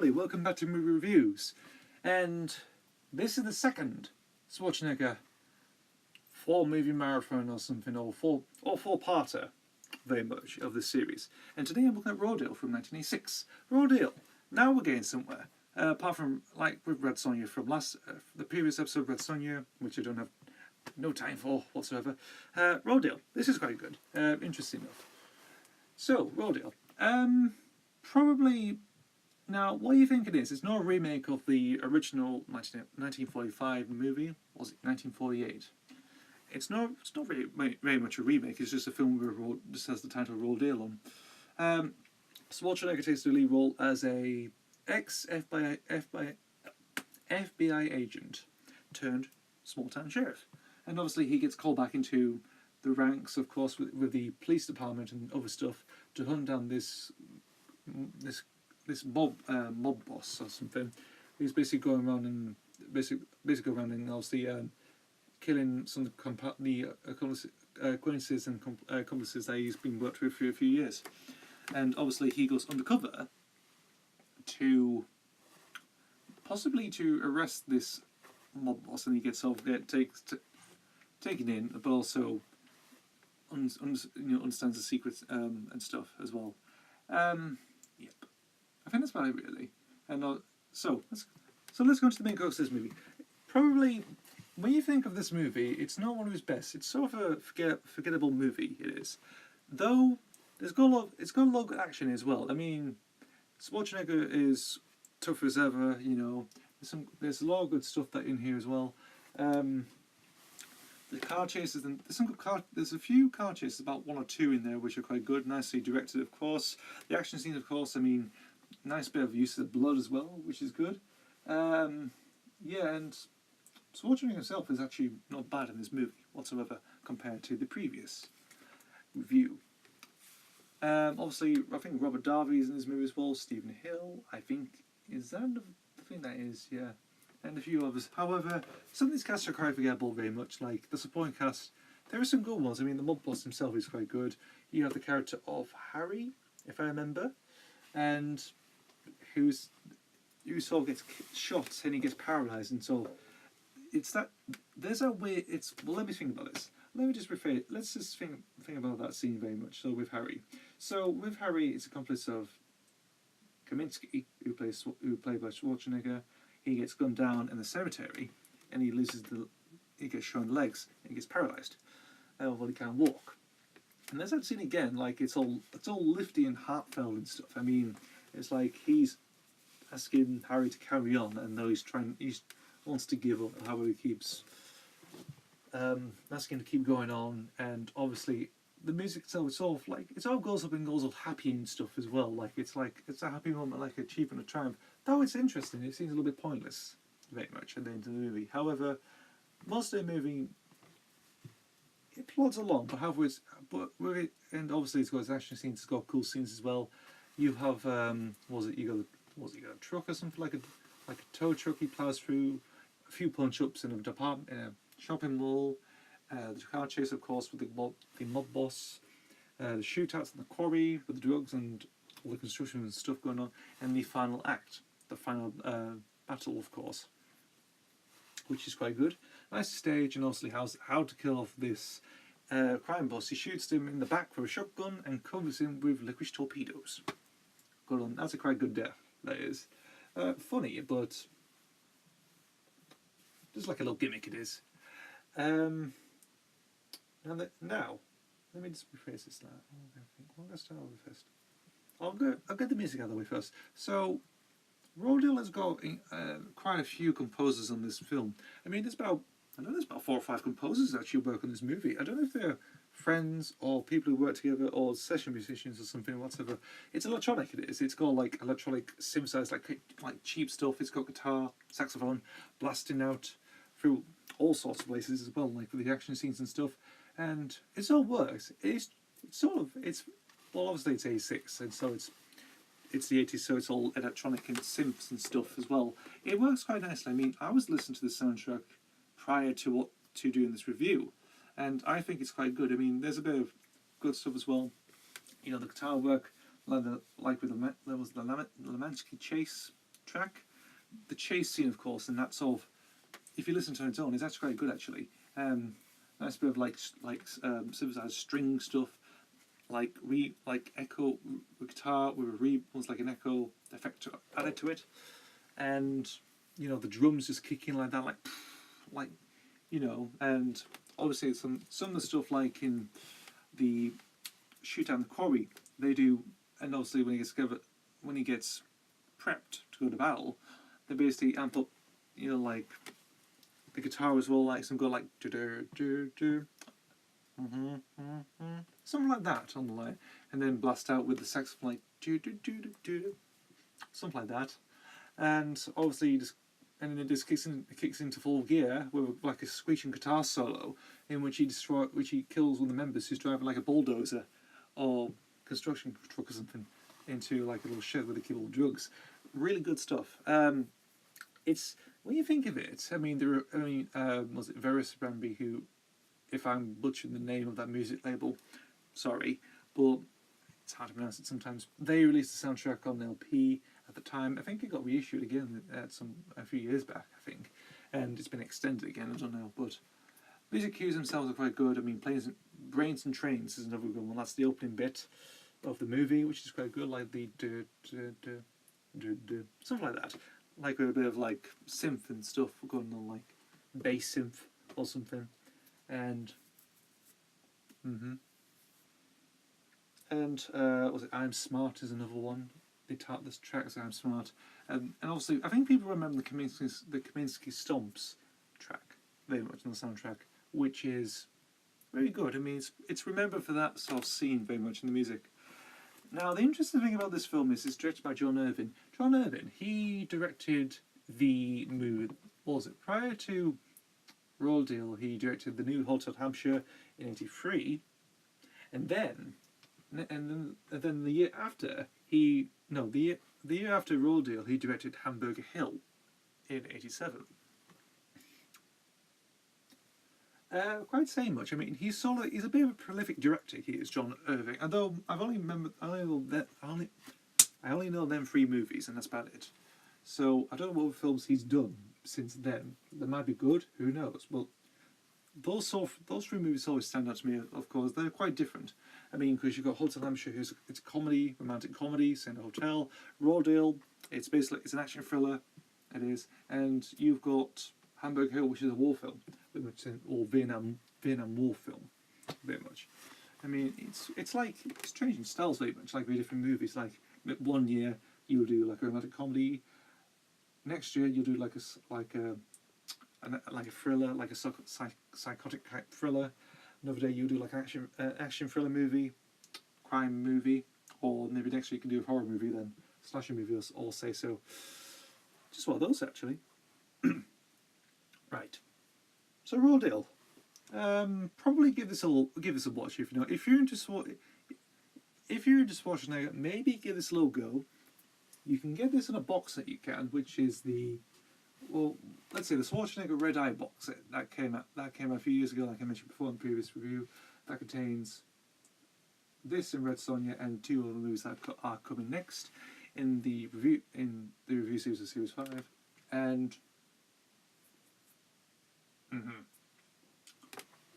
everybody, welcome back to Movie Reviews. And this is the second Schwarzenegger four-movie marathon or something, or four-parter, very much, of this series. And today I'm looking at Rodale from 1986. Rodale, now we're getting somewhere. Apart from, like with Red Sonja from the previous episode of Red Sonja, which I don't have no time for whatsoever. Rodale, this is quite good. Interesting enough. So, Rodale. Probably... Now, what do you think it is? It's not a remake of the original 1945 movie. Was it 1948? It's not very much a remake. It's just a film where just has the title Rodale on. Schwarzenegger takes the lead role as a ex-FBI agent turned small-town sheriff. And obviously he gets called back into the ranks, of course, with the police department and other stuff to hunt down this mob boss or something. He's basically going around and obviously killing some of the acquaintances and accomplices that he's been worked with for a few years. And obviously he goes undercover to possibly to arrest this mob boss, and he gets taken in, but also understands the secrets and stuff as well. Yep. I think that's about it, really. And so let's go into the main crux of this movie. Probably, when you think of this movie, it's not one of his best. It's sort of a forgettable movie. It is, though. It's got a lot of good action as well. I mean, Schwarzenegger is tough as ever. You know, there's a lot of good stuff in here as well. The car chases, and there's a few car chases, about one or two in there, which are quite good, nicely directed, of course. The action scenes, of course, I mean, nice bit of use of the blood as well, which is good. Yeah, and Schwarzenegger himself is actually not bad in this movie whatsoever compared to the previous review. Obviously, I think Robert Darby is in this movie as well. Stephen Hill, I think, that is, yeah. And a few others. However, some of these casts are quite forgettable very much. Like the supporting cast, there are some good ones. I mean, the mob boss himself is quite good. You have the character of Harry, if I remember, and who sort of gets shot and he gets paralysed, and so it's that there's a way. Well, let me think about this. Let me just rephrase. Let's just think about that scene very much. So with Harry, it's accomplice of Kaminsky, who played by Schwarzenegger. He gets gunned down in the cemetery, and he gets shown legs, and he gets paralysed. Well, he can't walk. And there's that scene again, like it's all lifty and heartfelt and stuff. I mean, it's like he's asking Harry to carry on, and though he wants to give up. However, he keeps asking to keep going on, and obviously the music itself, it all goes up and goes all happy and stuff as well. It's a happy moment, like achievement of triumph. Though it's interesting, it seems a little bit pointless, very much, at the end of the movie. However, most of the movie, it plods along, and obviously it's got its action scenes, it's got cool scenes as well. You have, you got a truck or something, like a tow truck he plows through, a few punch-ups in a shopping mall, the car chase, of course, with the mob boss, the shootouts in the quarry with the drugs and all the construction and stuff going on, and the final act. The final battle, of course, which is quite good. Nice stage, and obviously how to kill off this crime boss. He shoots him in the back with a shotgun and covers him with licorice torpedoes. Good on. That's a quite good death. That is funny, but just like a little gimmick it is. Now, let me just rephrase this now. What am I going to start with first? I'll get the music out of the way first. So, Rodale has got quite a few composers on this film. I mean, there's about 4 or 5 composers that actually work on this movie. I don't know if they're friends or people who work together or session musicians or something, whatever. It's electronic, it is. It's got like electronic synthesized, like cheap stuff. It's got guitar, saxophone, blasting out through all sorts of places as well, like with the action scenes and stuff. And it all works. Well, obviously it's 86, and so it's the 80s, so it's all electronic and synths and stuff as well. It works quite nicely. I mean, I was listening to the soundtrack prior to doing this review, and I think it's quite good. I mean, there's a bit of good stuff as well. You know, the guitar work, like with there was the Lemansky Chase track. The chase scene, of course, and that sort of, if you listen to it on its own, is actually quite good actually. Nice bit of synthesized string stuff, like echo guitar with was like an echo effect added to it, and the drums just kick in like that, like and obviously some of the stuff like in the Shootout in the Quarry they do, and obviously when he gets prepped to go to battle, they basically amp up, like the guitar as well, like some go like something like that on the line, and then blast out with the saxophone like something like that, and obviously then it just kicks into full gear with like a screeching guitar solo in which he kills one of the members who's driving like a bulldozer or construction truck or something into like a little shed with a kilo of drugs. Really good stuff. It's, when you think of it, was it Veris Bramby who, if I'm butchering the name of that music label, sorry, but it's hard to pronounce it sometimes. They released the soundtrack on LP at the time. I think it got reissued again a few years back, I think, and it's been extended again, I don't know, but music cues themselves are quite good. I mean, Brains and Trains is another good one. That's the opening bit of the movie, which is quite good, like the something like that, like with a bit of like synth and stuff going on, like bass synth or something, and was it I'm Smart is another one. They taught this track as I'm Smart, and obviously I think people remember the Kaminsky Stomps track very much on the soundtrack, which is very good. I mean, it's remembered for that sort of scene very much in the music. Now, the interesting thing about this film is it's directed by John Irvin. John Irvin, he directed the movie, what was it, prior to Royal Deal, he directed The New Hotel Hampshire in '83, and then the year after, the year after Royal Deal, he directed Hamburger Hill in '87. Quite saying much. I mean, he's a bit of a prolific director. He is, John Irving. Although I only know them 3 movies, and that's about it. So I don't know what films he's done since then. They might be good. Who knows? Well, those 3 movies always stand out to me. Of course, they're quite different. I mean, because you've got Hotel Hampshire, it's a comedy, romantic comedy, set in a hotel. Raw Deal, it's an action thriller. It is, and you've got Hamburg Hill, which is a war film, or Vietnam War film, very much. I mean, it's changing styles very much, like very different movies. Like one year you'll do like a romantic comedy, next year you'll do like a thriller, like a psychotic type thriller. Another day you'll do like an action thriller movie, crime movie, or maybe next year you can do a horror movie, then slasher movie, or say so. Just one of those actually. Right. So Raw Deal. Probably give this a watch if you know. If you're into Schwarzenegger, maybe give this a little go. You can get this in a box set, you can, which is let's say the Schwarzenegger Red Eye box set that came out a few years ago, like I mentioned before in the previous review. That contains this and Red Sonja and 2 other movies that are coming next in the review series of Series 5, and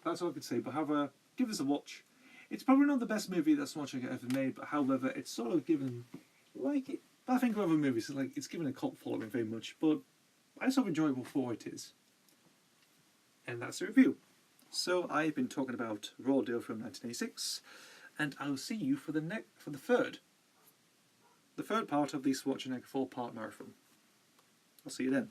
that's all I could say. But however, give this a watch. It's probably not the best movie that Schwarzenegger ever made, but however, it's sort of given, like it. I think of other movies, it's given a cult following very much, but I sort of enjoyable for what it is. And that's the review. So I've been talking about Raw Deal from 1986, and I'll see you for the third part of the Schwarzenegger 4-part marathon. I'll see you then.